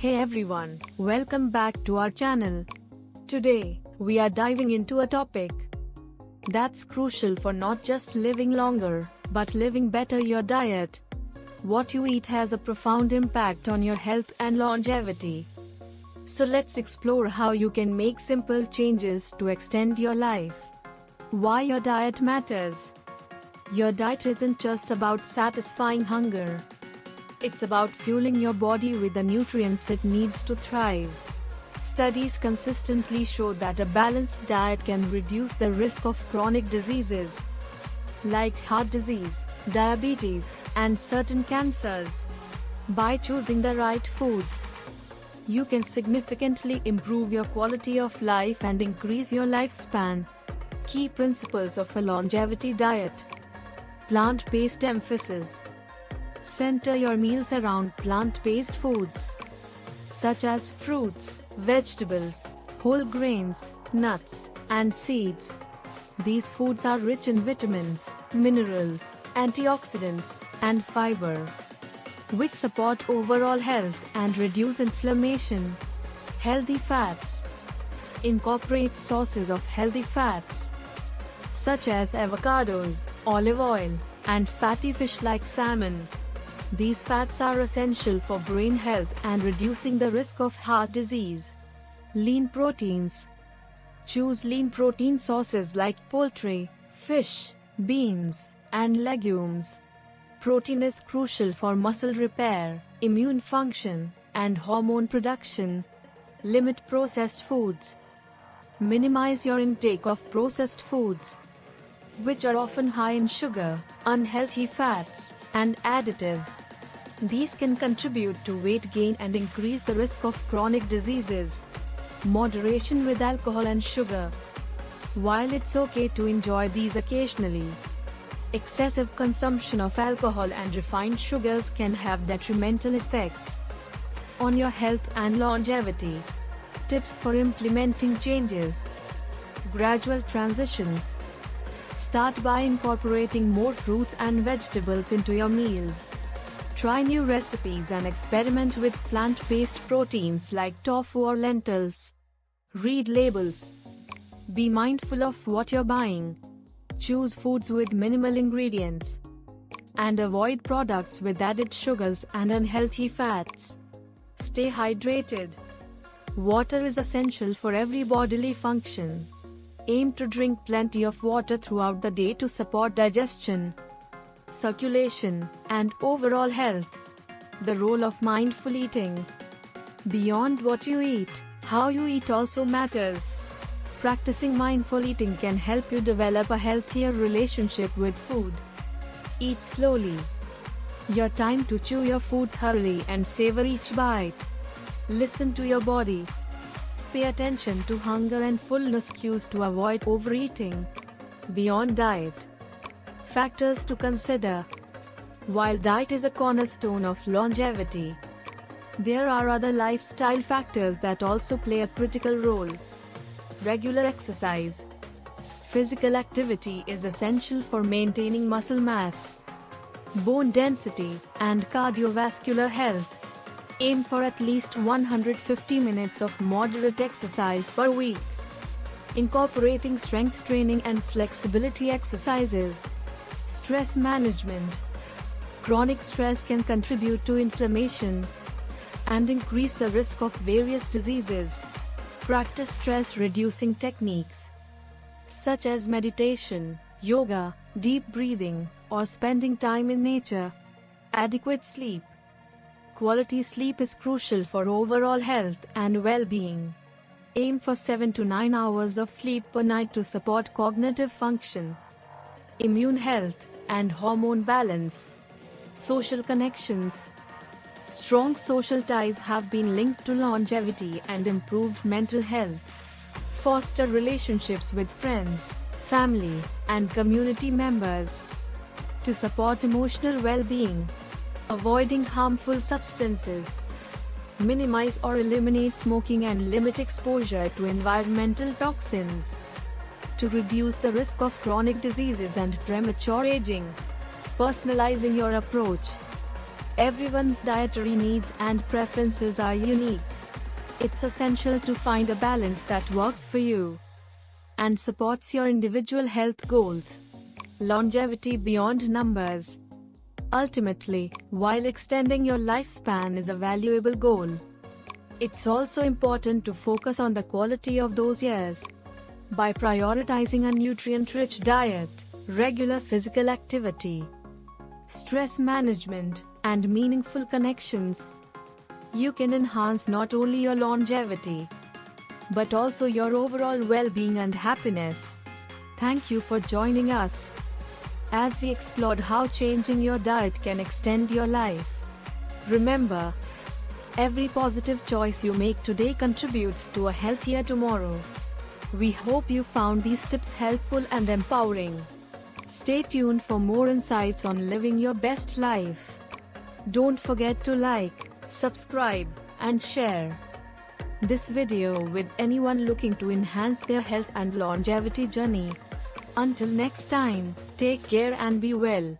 Hey everyone, welcome back to our channel. Today, we are diving into a topic that's crucial for not just living longer, but living better: your diet. What you eat has a profound impact on your health and longevity. So let's explore how you can make simple changes to extend your life. Why your diet matters. Your diet isn't just about satisfying hunger. It's about fueling your body with the nutrients it needs to thrive. Studies consistently show that a balanced diet can reduce the risk of chronic diseases like heart disease, diabetes, and certain cancers. By choosing the right foods, you can significantly improve your quality of life and increase your lifespan. Key principles of a longevity diet. Plant-based emphasis. Center your meals around plant-based foods, such as fruits, vegetables, whole grains, nuts, and seeds. These foods are rich in vitamins, minerals, antioxidants, and fiber, which support overall health and reduce inflammation. Healthy fats. Incorporate sources of healthy fats, such as avocados, olive oil, and fatty fish like salmon. These fats are essential for brain health and reducing the risk of heart disease. Lean proteins. Choose lean protein sources like poultry, fish, beans, and legumes. Protein is crucial for muscle repair, immune function, and hormone production. Limit processed foods. Minimize your intake of processed foods, which are often high in sugar, unhealthy fats, and additives. These can contribute to weight gain and increase the risk of chronic diseases. Moderation with alcohol and sugar. While it's okay to enjoy these occasionally, excessive consumption of alcohol and refined sugars can have detrimental effects on your health and longevity. Tips for implementing changes. Gradual transitions. Start by incorporating more fruits and vegetables into your meals. Try new recipes and experiment with plant-based proteins like tofu or lentils. Read labels. Be mindful of what you're buying. Choose foods with minimal ingredients, and avoid products with added sugars and unhealthy fats. Stay hydrated. Water is essential for every bodily function. Aim to drink plenty of water throughout the day to support digestion, circulation, and overall health. The role of mindful eating. Beyond what you eat, how you eat also matters. Practicing mindful eating can help you develop a healthier relationship with food. Eat slowly. Your time to chew your food thoroughly and savor each bite. Listen to your body. Pay attention to hunger and fullness cues to avoid overeating. Beyond diet. Factors to consider. While diet is a cornerstone of longevity, there are other lifestyle factors that also play a critical role. Regular exercise. Physical activity is essential for maintaining muscle mass, bone density, and cardiovascular health. Aim for at least 150 minutes of moderate exercise per week, incorporating strength training and flexibility exercises. Stress management. Chronic stress can contribute to inflammation and increase the risk of various diseases. Practice stress-reducing techniques, such as meditation, yoga, deep breathing, or spending time in nature. Adequate sleep. Quality sleep is crucial for overall health and well-being. Aim for 7 to 9 hours of sleep per night to support cognitive function, immune health, and hormone balance. Social connections. Strong social ties have been linked to longevity and improved mental health. Foster relationships with friends, family, and community members to support emotional well-being. Avoiding harmful substances. Minimize or eliminate smoking and limit exposure to environmental toxins to reduce the risk of chronic diseases and premature aging. Personalizing your approach. Everyone's dietary needs and preferences are unique. It's essential to find a balance that works for you and supports your individual health goals. Longevity beyond numbers. Ultimately, while extending your lifespan is a valuable goal, it's also important to focus on the quality of those years. By prioritizing a nutrient-rich diet, regular physical activity, stress management, and meaningful connections, you can enhance not only your longevity, but also your overall well-being and happiness. Thank you for joining us as we explored how changing your diet can extend your life. Remember, every positive choice you make today contributes to a healthier tomorrow. We hope you found these tips helpful and empowering. Stay tuned for more insights on living your best life. Don't forget to like, subscribe, and share this video with anyone looking to enhance their health and longevity journey. Until next time, take care and be well.